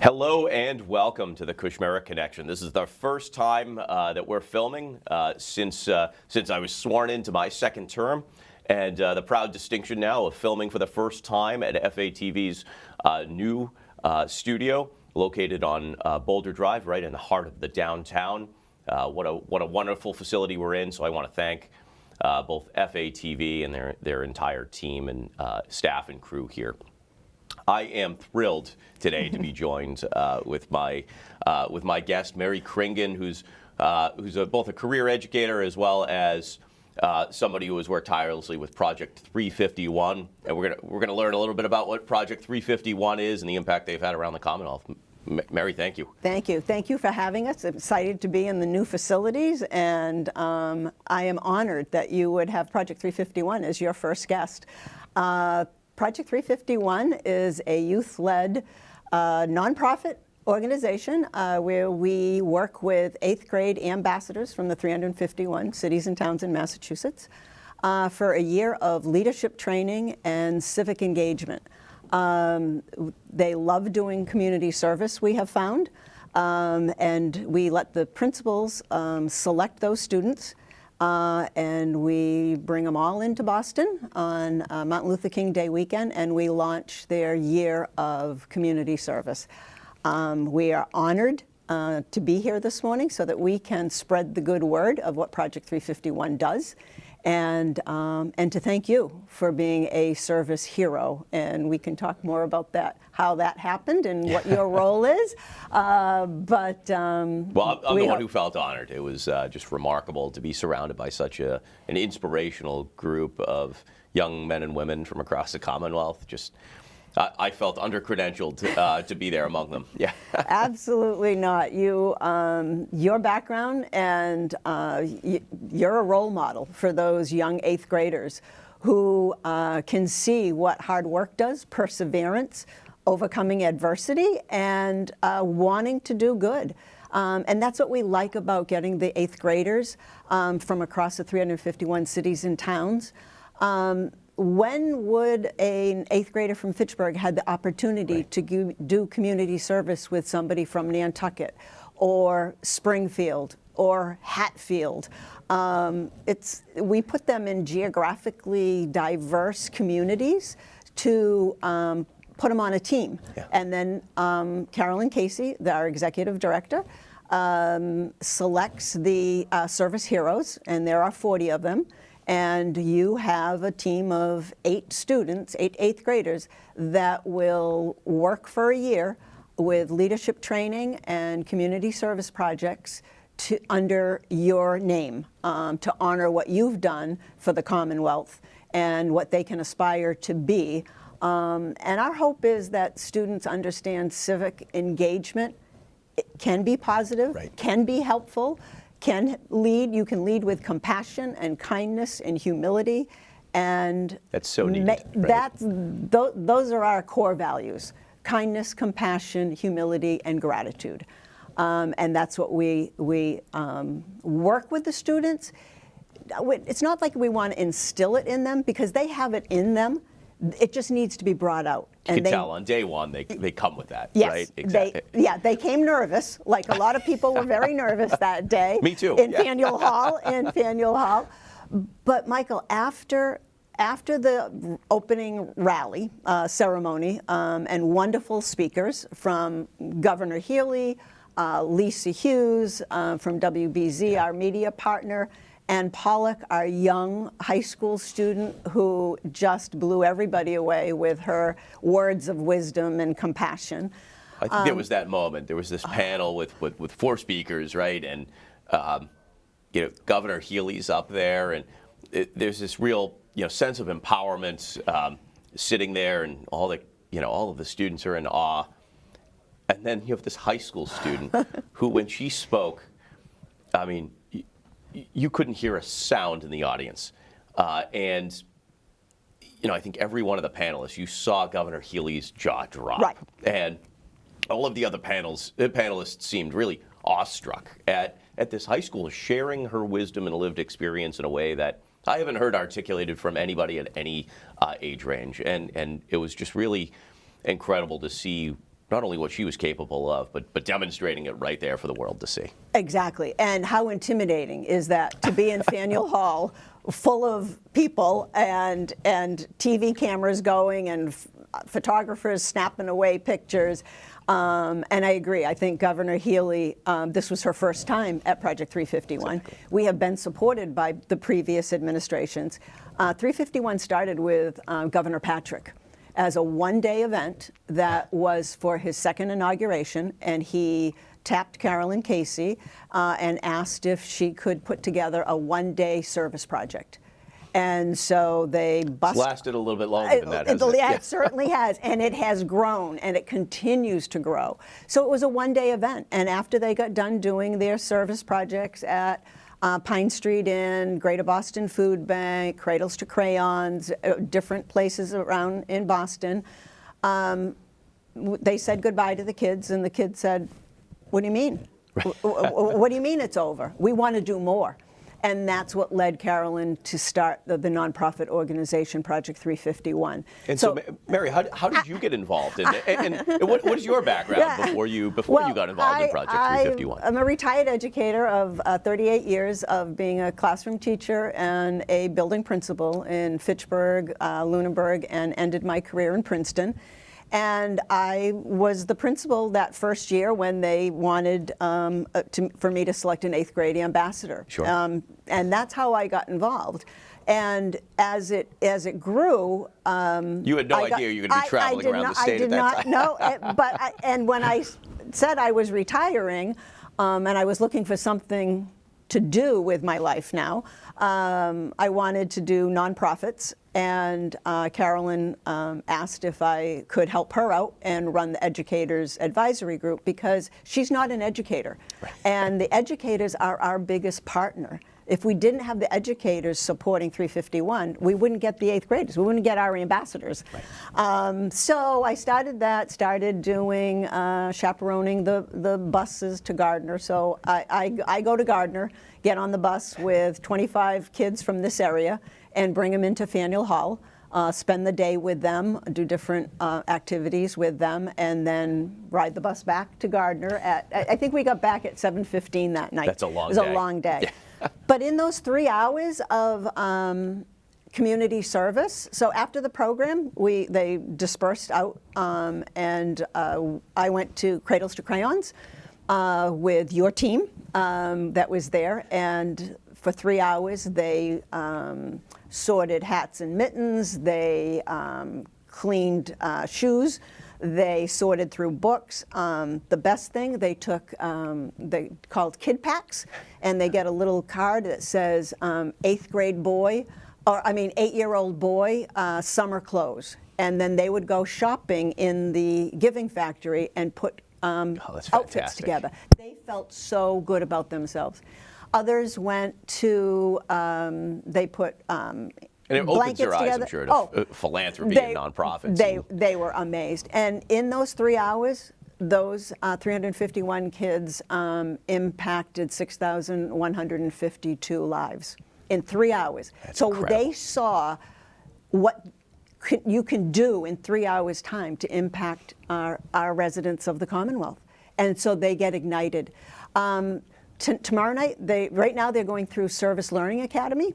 Hello and welcome to the Kushmerek Connection. This is the first time that we're filming since I was sworn into my second term, and the proud distinction now of filming for the first time at FATV's new studio located on Boulder Drive, right in the heart of the downtown. What a wonderful facility we're in. So I want to thank both FATV and their entire team and staff and crew here. I am thrilled today to be joined with my guest, Mary Cringan, who's both a career educator as well as somebody who has worked tirelessly with Project 351. And we're gonna learn a little bit about what Project 351 is and the impact they've had around the Commonwealth. Mary, thank you. Thank you. Thank you for having us. I'm excited to be in the new facilities, and I am honored that you would have Project 351 as your first guest. Project 351 is a youth-led nonprofit organization where we work with 8th grade ambassadors from the 351 cities and towns in Massachusetts for a year of leadership training and civic engagement. They love doing community service, we have found, and we let the principals select those students. And we bring them all into Boston on Martin Luther King Day weekend, and we launch their year of community service. We are honored to be here this morning so that we can spread the good word of what Project 351 does, and to thank you for being a service hero. And we can talk more about that, how that happened and what your role is. Well, I'm the one who felt honored. It was just remarkable to be surrounded by such an inspirational group of young men and women from across the Commonwealth. I felt under-credentialed to be there among them. Yeah. Absolutely not. Your background and you're a role model for those young 8th graders who can see what hard work does, perseverance, overcoming adversity, and wanting to do good. And that's what we like about getting the 8th graders from across the 351 cities and towns. When would an 8th grader from Fitchburg had the opportunity to do community service with somebody from Nantucket or Springfield or Hatfield? We put them in geographically diverse communities to put them on a team. Yeah. And then Carolyn Casey, our executive director, selects the service heroes, and there are 40 of them. And you have a team of 8 students, 8th graders, that will work for a year with leadership training and community service projects under your name to honor what you've done for the Commonwealth and what they can aspire to be. And our hope is that students understand civic engagement. It can be positive, can be helpful, you can lead with compassion and kindness and humility, and that's so neat. Those are our core values: kindness, compassion, humility, and gratitude. And that's what we work with the students. It's not like we want to instill it in them, because they have it in them. It just needs to be brought out. You can tell on day one they come with that, yes, right? Exactly. They came nervous, like a lot of people were very nervous that day. Me too. In Faneuil Hall. But Michael, after the opening rally ceremony and wonderful speakers from Governor Healy, Lisa Hughes from WBZ, our media partner, and Pollock, our young high school student who just blew everybody away with her words of wisdom and compassion. I think there was that moment. There was this panel with 4 speakers, right? And Governor Healy's up there, and there's this real sense of empowerment sitting there, and all of the students are in awe. And then you have this high school student who, when she spoke, I mean, you couldn't hear a sound in the audience. And I think every one of the panelists, you saw Governor Healy's jaw drop. Right. And all of the other panelists seemed really awestruck at this high school sharing her wisdom and lived experience in a way that I haven't heard articulated from anybody at any age range. And it was just really incredible to see not only what she was capable of, but demonstrating it right there for the world to see. Exactly. And how intimidating is that to be in Faneuil Hall full of people and TV cameras going and photographers snapping away pictures. And I agree. I think Governor Healy, this was her first time at Project 351. Exactly. We have been supported by the previous administrations. 351 started with Governor Patrick as a one-day event that was for his second inauguration, and he tapped Carolyn Casey and asked if she could put together a one-day service project. And so they It's lasted a little bit longer than that, hasn't it? Yeah, it certainly has, and it has grown, and it continues to grow. So it was a one-day event, and after they got done doing their service projects at Pine Street Inn, Greater Boston Food Bank, Cradles to Crayons, different places around in Boston, they said goodbye to the kids, and the kids said, "What do you mean? What do you mean it's over? We want to do more." And that's what led Carolyn to start the nonprofit organization Project 351. And so Mary, how did you get involved? And what is your background before you got involved in Project 351? I'm a retired educator of 38 years of being a classroom teacher and a building principal in Fitchburg, Lunenburg, and ended my career in Princeton. And I was the principal that first year when they wanted for me to select an 8th grade ambassador. Sure. And that's how I got involved. And as it grew, you had no idea you were going to be traveling around the state at that time. I did not know. And when I said I was retiring, and I was looking for something to do with my life now, I wanted to do nonprofits. And Carolyn asked if I could help her out and run the Educators Advisory Group, because she's not an educator. Right. And the educators are our biggest partner. If we didn't have the educators supporting 351, we wouldn't get the 8th graders. We wouldn't get our ambassadors. Right. So I started doing chaperoning the buses to Gardner. So I go to Gardner, get on the bus with 25 kids from this area, and bring them into Faneuil Hall, spend the day with them, do different activities with them, and then ride the bus back to Gardner I think we got back at 7:15 that night. That's a long day. It was a long day. Yeah. But in those 3 hours of community service, so after the program, they dispersed out, and I went to Cradles to Crayons with your team that was there, and for 3 hours, they sorted hats and mittens, they cleaned shoes, they sorted through books. The best thing, they took, they called kid packs, and they get a little card that says 8th grade boy, 8-year-old boy, summer clothes. And then they would go shopping in the Giving Factory and put outfits together. They felt so good about themselves. Others went to, they put and it opens your eyes, together. I'm sure, to philanthropy and nonprofits. They were amazed. And in those 3 hours, those 351 kids impacted 6,152 lives in 3 hours. That's so incredible. They saw what you can do in 3 hours' time to impact our residents of the Commonwealth. And so they get ignited. Tomorrow night, right now they're going through Service Learning Academy,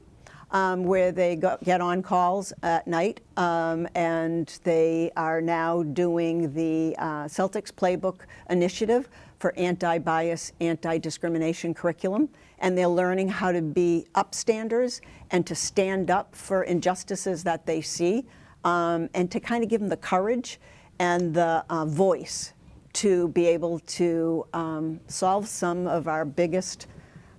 where they get on calls at night, and they are now doing the Celtics Playbook Initiative for anti-bias, anti-discrimination curriculum, and they're learning how to be upstanders and to stand up for injustices that they see, and to kind of give them the courage and the voice to be able to solve some of our biggest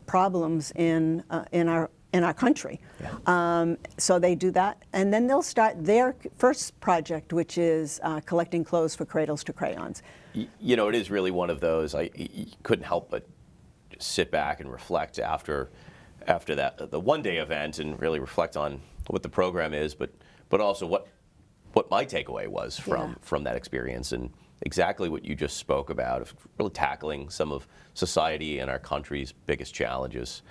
problems in our country. Yeah. So they do that, and then they'll start their first project, which is collecting clothes for Cradles to Crayons. You know, it is really one of those. I couldn't help but just sit back and reflect after the one-day event, and really reflect on what the program is, but also what my takeaway was from that experience, and exactly what you just spoke about, of really tackling some of society and our country's biggest challenges.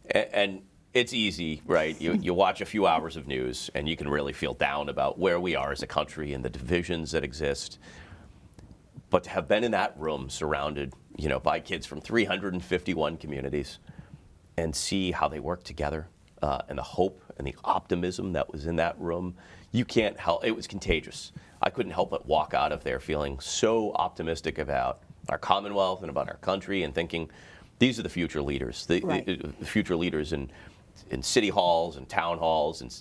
And it's easy, right? You watch a few hours of news and you can really feel down about where we are as a country and the divisions that exist. But to have been in that room surrounded, by kids from 351 communities and see how they work together and the hope and the optimism that was in that room, you can't help, it was contagious. I couldn't help but walk out of there feeling so optimistic about our Commonwealth and about our country and thinking, these are the future leaders, the future leaders in city halls and town halls and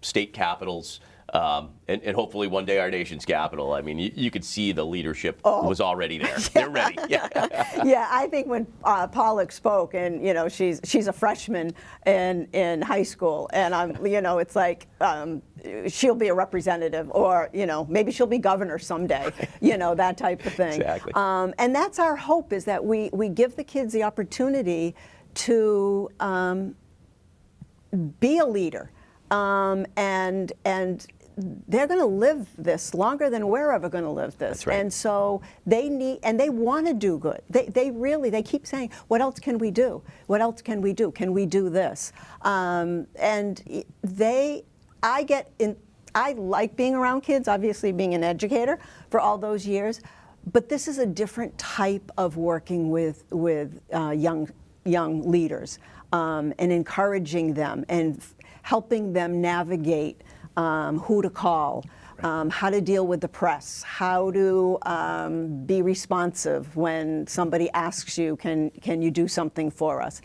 state capitals, and hopefully one day our nation's capital. I mean, you could see the leadership was already there. They're ready. Yeah. Yeah, I think when Pollock spoke, and she's a freshman in high school, and it's like she'll be a representative, or maybe she'll be governor someday, that type of thing. Exactly. And that's our hope, is that we give the kids the opportunity to be a leader, and they're going to live this longer than we're ever going to live this. That's right. And so they want to do good. They keep saying, what else can we do? What else can we do? Can we do this? I like being around kids, obviously being an educator for all those years, but this is a different type of working with young leaders, and encouraging them and helping them navigate who to call, how to deal with the press, how to be responsive when somebody asks you, can you do something for us?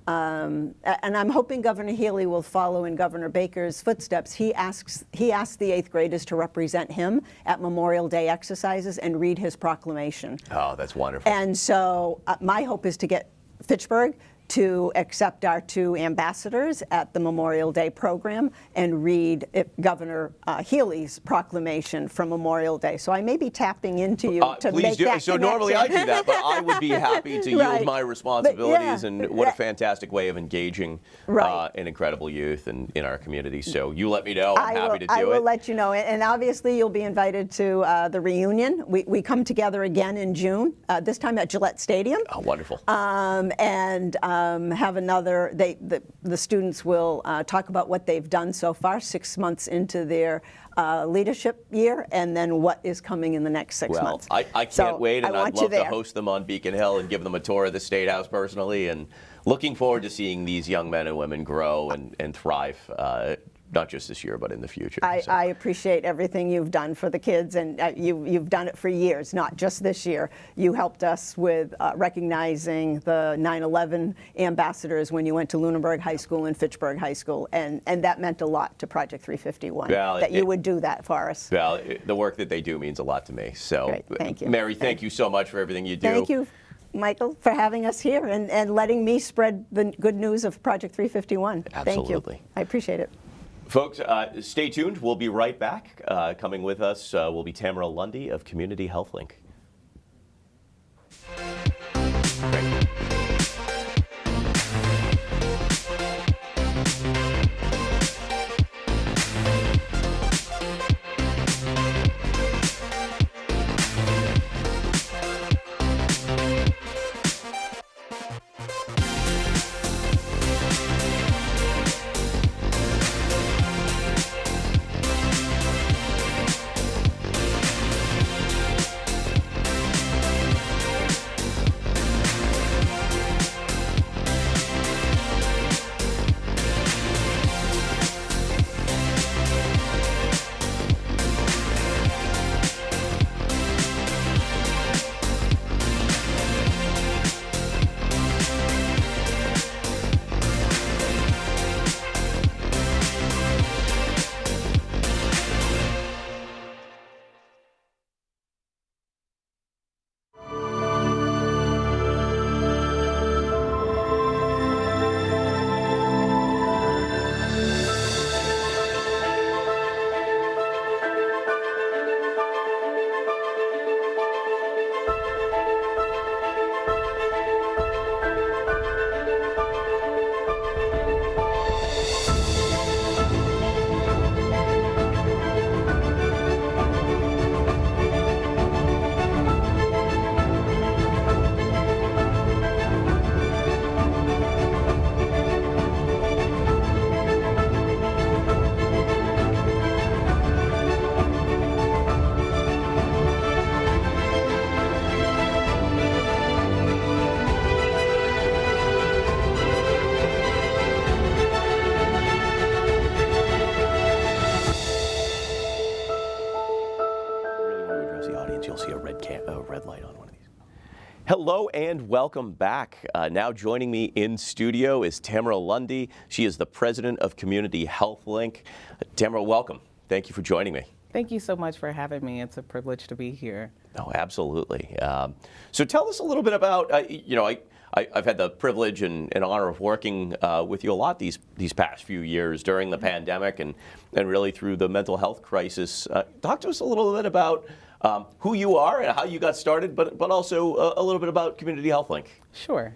And I'm hoping Governor Healy will follow in Governor Baker's footsteps. He asked the 8th graders to represent him at Memorial Day exercises and read his proclamation. Oh, that's wonderful. And so my hope is to get Fitchburg to accept our 2 ambassadors at the Memorial Day program and read Governor Healy's proclamation from Memorial Day. So I may be tapping into you to please make do. that So connection. normally I do that, but I would be happy to yield Right. my responsibilities. But, and what a fantastic way of engaging Right. an incredible youth in our community. So you let me know. I'm happy to do I it. will let you know. And obviously you'll be invited to the reunion. We come together again in June, this time at Gillette Stadium. Oh, wonderful. And have another, the students will talk about what they've done so far, 6 months into their leadership year, and then what is coming in the next 6 months. I can't wait, and I'd love to there. host them on Beacon Hill and give them a tour of the State House personally, and looking forward to seeing these young men and women grow and thrive, not just this year, but in the future. I appreciate everything you've done for the kids, and you've done it for years, not just this year. You helped us with recognizing the 9/11 ambassadors when you went to Lunenburg High School and Fitchburg High School, and that meant a lot to Project 351, that you would do that for us. Well, the work that they do means a lot to me. So, Great. Thank you. Mary, thank you so much for everything you do. Thank you, Michael, for having us here and letting me spread the good news of Project 351. Absolutely. Thank you. I appreciate it. Folks, stay tuned. We'll be right back. Coming with us will be Tamara Lundi of Community Health Link. see a red light on one of these. Hello and welcome back. Now joining me in studio is Tamara Lundi. She is the president of Community Health Link. Tamara, welcome. Thank you for joining me. Thank you so much for having me. It's a privilege to be here. Oh, absolutely. So tell us a little bit about, I've had the privilege and honor of working with you a lot these past few years during the pandemic and really through the mental health crisis. Talk to us a little bit about who you are and how you got started, but also a little bit about Community Health Link. Sure.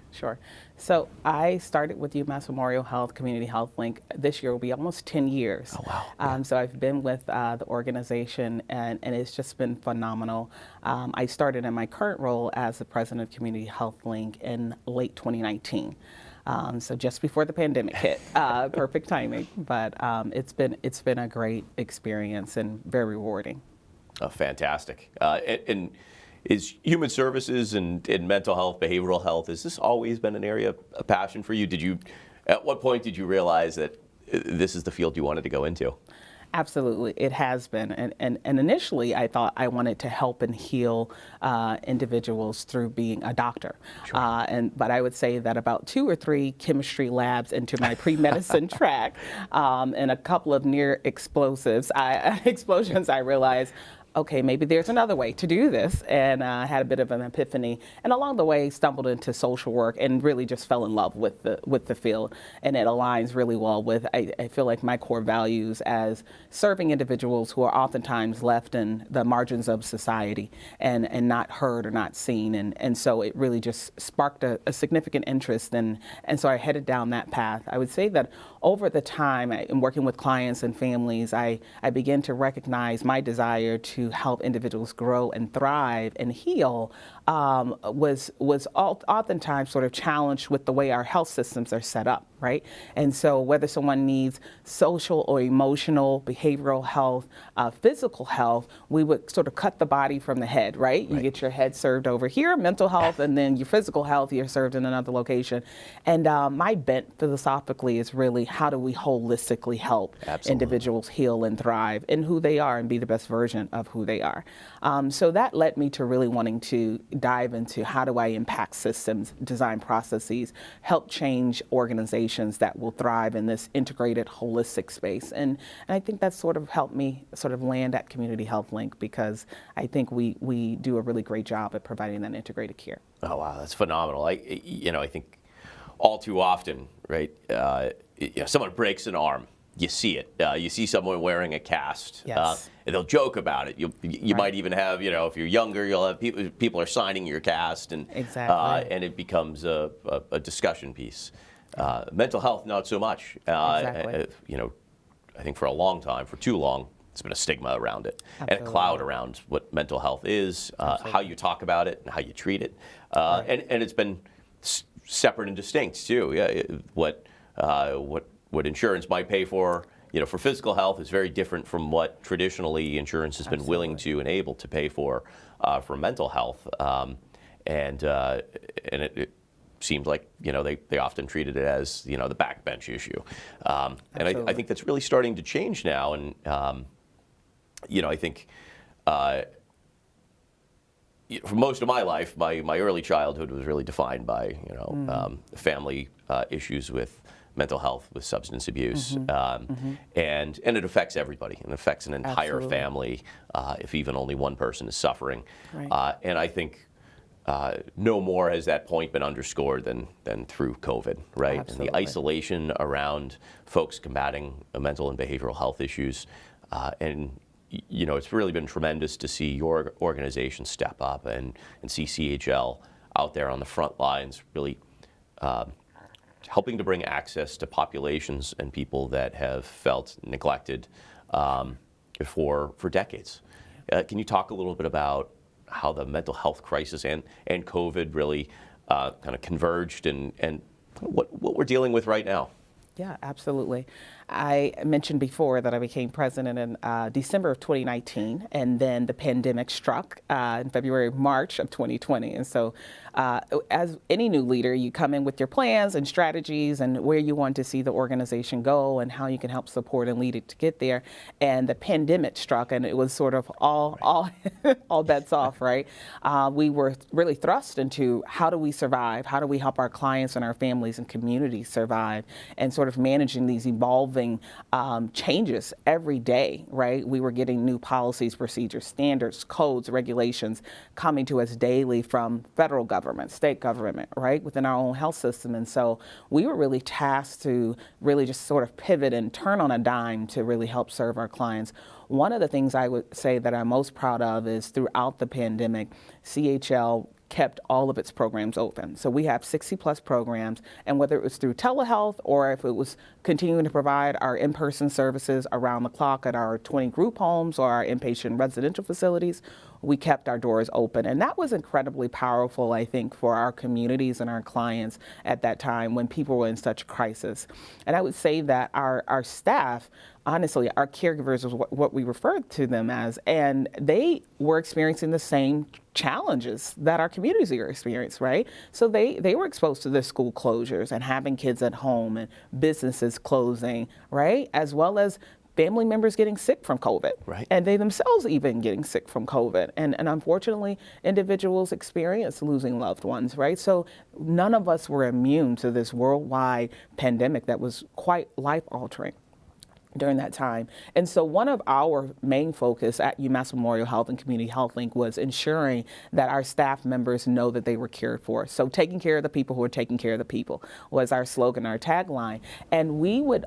So I started with UMass Memorial Health Community Health Link. This year will be almost 10 years. Oh, wow. Yeah. So I've been with the organization, and it's just been phenomenal. I started in my current role as the president of Community Health Link in late 2019. So just before the pandemic hit, perfect timing. But it's been a great experience and very rewarding. Oh, fantastic. And is human services and mental health, behavioral health, has this always been an area of passion for you? At what point did you realize that this is the field you wanted to go into? Absolutely, it has been. And initially, I thought I wanted to help and heal individuals through being a doctor. Sure. But I would say that about 2 or 3 chemistry labs into my pre-medicine track and a couple of near explosions, I realized, okay, maybe there's another way to do this, and I had a bit of an epiphany, and along the way stumbled into social work and really just fell in love with the field, and it aligns really well with, I feel like, my core values as serving individuals who are oftentimes left in the margins of society and not heard or not seen, and so it really just sparked a significant interest, and so I headed down that path. I would say that over the time, in working with clients and families, I began to recognize my desire to help individuals grow and thrive and heal was oftentimes sort of challenged with the way our health systems are set up, right? And so whether someone needs social or emotional, behavioral health, physical health, we would sort of cut the body from the head, right? You get your head served over here, mental health, and then your physical health, you're served in another location. And my bent philosophically is really, how do we holistically help individuals heal and thrive in who they are and be the best version of who they are. So that led me to really wanting to dive into, how do I impact systems, design processes, help change organizations that will thrive in this integrated, holistic space. And I think that's sort of helped me sort of land at Community Health Link, because I think we do a really great job at providing that integrated care. Oh, wow, that's phenomenal. I think all too often, right, someone breaks an arm. You see it. You see someone wearing a cast. Yes. And they'll joke about it. You Right. might even have, if you're younger, you'll have people are signing your cast, and Exactly. and it becomes a discussion piece. Mental health, not so much. Exactly. I think for a long time, for too long, there's been a stigma around it and a Absolutely. cloud around what mental health is, how you talk about it, and how you treat it, and it's been separate and distinct too. Yeah, what insurance might pay for, for physical health is very different from what traditionally insurance has been willing to and able to pay for mental health. And it seems like, they often treated it as, the backbench issue. And I think that's really starting to change now. And, I think for most of my life, my early childhood was really defined by, family issues with mental health, with substance abuse, and it affects everybody, and it affects an entire Absolutely. family if even only one person is suffering. Right. And I think no more has that point been underscored than through COVID, right? Absolutely. And the isolation around folks combating mental and behavioral health issues, and it's really been tremendous to see your organization step up and see CHL out there on the front lines, really helping to bring access to populations and people that have felt neglected for decades. Can you talk a little bit about how the mental health crisis and COVID really kind of converged and what we're dealing with right now? Yeah, absolutely. I mentioned before that I became president in December of 2019, and then the pandemic struck in February, March of 2020. And so as any new leader, you come in with your plans and strategies and where you want to see the organization go and how you can help support and lead it to get there. And the pandemic struck, and it was sort of all bets off, right? We were really thrust into how do we survive? How do we help our clients and our families and communities survive? And sort of managing these evolving changes every day, right? We were getting new policies, procedures, standards, codes, regulations coming to us daily from federal government, state government, right, within our own health system. And so we were really tasked to really just sort of pivot and turn on a dime to really help serve our clients. One of the things I would say that I'm most proud of is throughout the pandemic, CHL kept all of its programs open. So we have 60 plus programs, and whether it was through telehealth or if it was continuing to provide our in-person services around the clock at our 20 group homes or our inpatient residential facilities, we kept our doors open. And that was incredibly powerful, I think, for our communities and our clients at that time when people were in such crisis. And I would say that our staff, honestly, our caregivers is what we referred to them as, and they were experiencing the same challenges that our communities are experiencing, right? So they were exposed to the school closures and having kids at home and businesses closing, right? As well as family members getting sick from COVID, right, and they themselves even getting sick from COVID. And unfortunately, individuals experience losing loved ones, right? So none of us were immune to this worldwide pandemic that was quite life-altering during that time. And so one of our main focus at UMass Memorial Health and Community Health Link was ensuring that our staff members know that they were cared for. So taking care of the people who are taking care of the people was our slogan, our tagline. And we would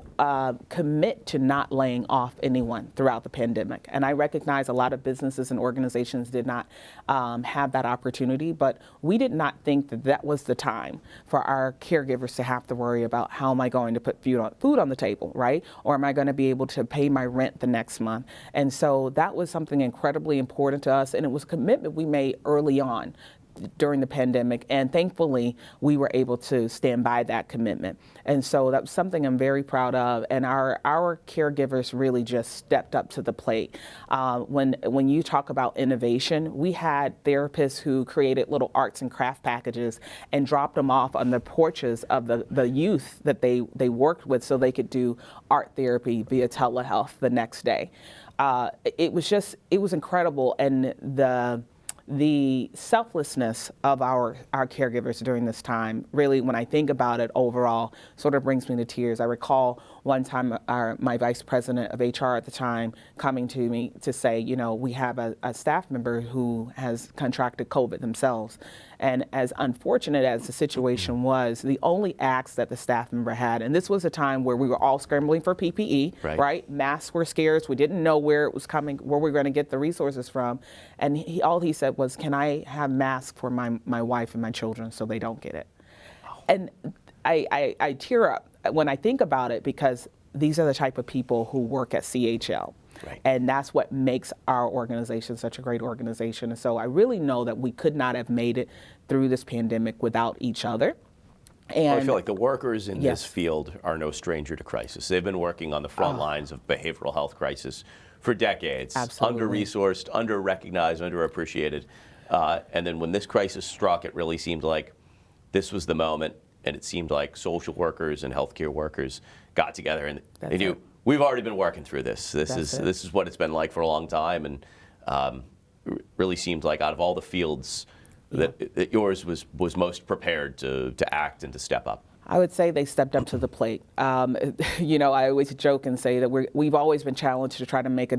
commit to not laying off anyone throughout the pandemic. And I recognize a lot of businesses and organizations did not have that opportunity, but we did not think that that was the time for our caregivers to have to worry about how am I going to put food on the table, right? Or am I going to be able to pay my rent the next month? And so that was something incredibly important to us, and it was a commitment we made early on during the pandemic, and thankfully we were able to stand by that commitment. And so that was something I'm very proud of, and our caregivers really just stepped up to the plate. When you talk about innovation, we had therapists who created little arts and craft packages and dropped them off on the porches of the youth that they worked with so they could do art therapy via telehealth the next day. It was incredible, and the selflessness of our caregivers during this time, really, when I think about it overall, sort of brings me to tears. I recall one time my vice president of HR at the time coming to me to say, you know, we have a staff member who has contracted COVID themselves. And as unfortunate as the situation was, the only ask that the staff member had, and this was a time where we were all scrambling for PPE, right? Masks were scarce. We didn't know where it was coming, where we were going to get the resources from. And all he said was, can I have masks for my wife and my children so they don't get it? Oh. And I tear up when I think about it, because these are the type of people who work at CHL. Right. And that's what makes our organization such a great organization. And so I really know that we could not have made it through this pandemic without each other. And well, I feel like the workers in this field are no stranger to crisis. They've been working on the front lines of behavioral health crisis for decades. Absolutely. Under-resourced, under-recognized, underappreciated. And then when this crisis struck, it really seemed like this was the moment, and it seemed like social workers and healthcare workers got together and they knew, we've already been working through this. This is what it's been like for a long time, and really seemed like out of all the fields that yours was most prepared to act and to step up. I would say they stepped up to the plate. You know, I always joke and say that we've always been challenged to try to make a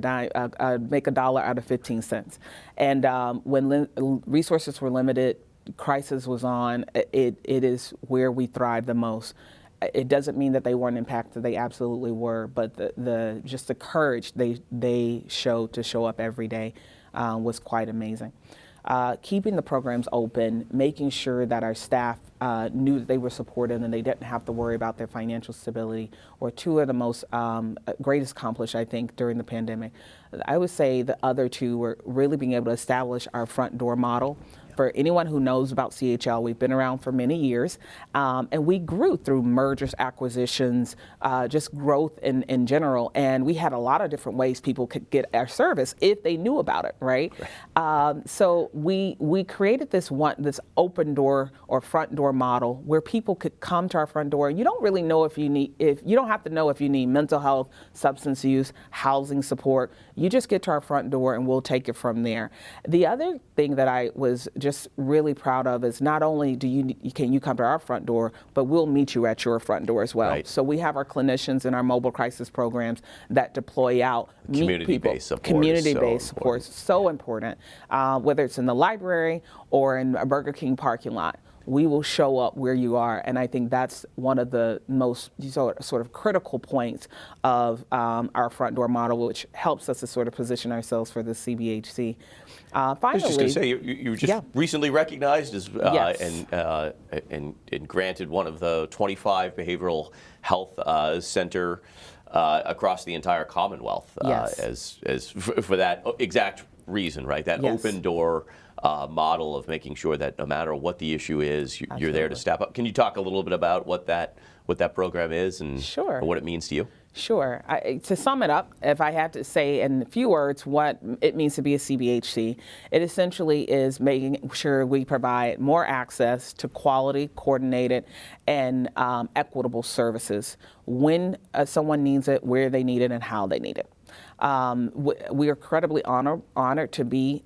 dollar out of 15 cents. And when resources were limited, crisis was on, it is where we thrive the most. It doesn't mean that they weren't impacted. They absolutely were, but just the courage they showed to show up every day was quite amazing. Keeping the programs open, making sure that our staff knew that they were supported and they didn't have to worry about their financial stability, were two of the most greatest accomplished, I think, during the pandemic. I would say the other two were really being able to establish our front door model for anyone who knows about CHL, we've been around for many years, and we grew through mergers, acquisitions, just growth in general. And we had a lot of different ways people could get our service if they knew about it, right? So we created this open door or front door model where people could come to our front door. You don't really know if you don't have to know if you need mental health, substance use, housing support. You just get to our front door and we'll take it from there. The other thing that I was just really proud of is not only can you come to our front door, but we'll meet you at your front door as well. Right. So we have our clinicians in our mobile crisis programs that deploy out, meet people. Community-based support is so important, whether it's in the library or in a Burger King parking lot. We will show up where you are, and I think that's one of the most sort of critical points of our front door model, which helps us to sort of position ourselves for the CBHC. Finally, I was just going to say, you were just recently recognized as and granted one of the 25 behavioral health center across the entire Commonwealth as for that exact reason, right? That open door model of making sure that no matter what the issue is, you're there to step up. Can you talk a little bit about what that program is and what it means to you? Sure. To sum it up, if I had to say in a few words what it means to be a CBHC, it essentially is making sure we provide more access to quality, coordinated, and equitable services when someone needs it, where they need it, and how they need it. We are incredibly honored to be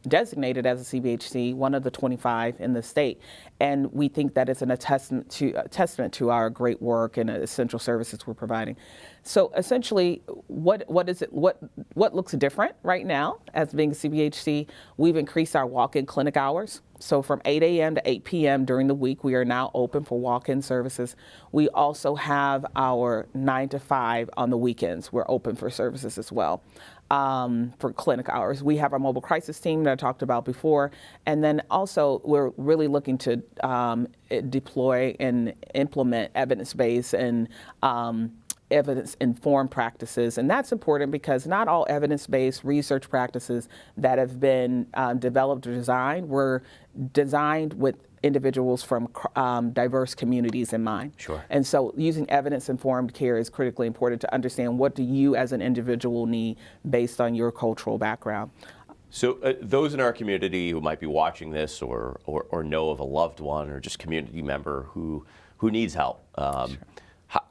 designated as a CBHC, one of the 25 in the state, and we think that it's a testament to our great work and essential services we're providing. So essentially, what looks different right now as being a CBHC? We've increased our walk-in clinic hours. So from 8 a.m. to 8 p.m. during the week, we are now open for walk-in services. We also have our 9 to 5 on the weekends. We're open for services as well for clinic hours. We have our mobile crisis team that I talked about before. And then also we're really looking to deploy and implement evidence-based and evidence-informed practices. And that's important because not all evidence-based research practices that have been developed or designed were designed with individuals from diverse communities in mind. Sure. And so using evidence-informed care is critically important to understand what do you as an individual need based on your cultural background. So those in our community who might be watching this or know of a loved one or just community member who needs help,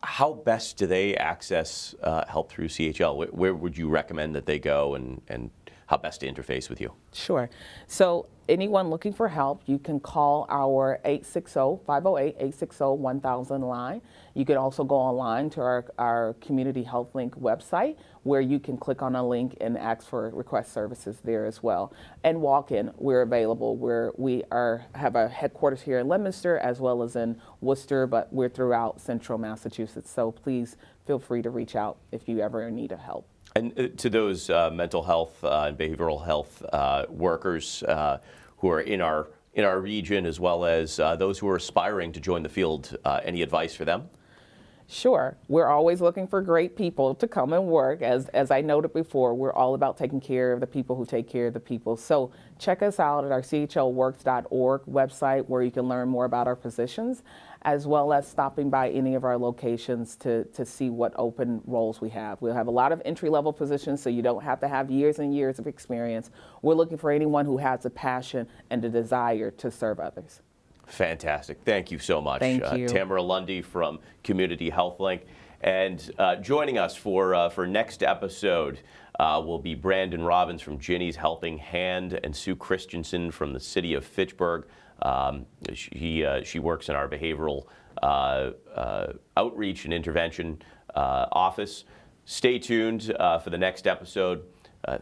how best do they access help through CHL? Where would you recommend that they go and how best to interface with you? Sure. So anyone looking for help, you can call our 508-860-1000 line. You can also go online to our Community Health Link website where you can click on a link and ask for request services there as well. And walk-in, we're available where we have a headquarters here in Leominster as well as in Worcester, but we're throughout central Massachusetts. So please feel free to reach out if you ever need help. And to those mental health and behavioral health workers who are in our region, as well as those who are aspiring to join the field, any advice for them? Sure. We're always looking for great people to come and work. As I noted before, we're all about taking care of the people who take care of the people. So check us out at our chlworks.org website where you can learn more about our positions, as well as stopping by any of our locations to see what open roles we have. We'll have a lot of entry-level positions, so you don't have to have years and years of experience. We're looking for anyone who has a passion and a desire to serve others. Fantastic. Thank you so much. Thank you. Tamara Lundi from Community Health Link. And joining us for next episode will be Brandon Robbins from Ginny's Helping Hand and Sue Christensen from the city of Fitchburg. She works in our behavioral outreach and intervention office. Stay tuned for the next episode.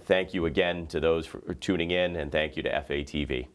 Thank you again to those for tuning in, and thank you to FATV.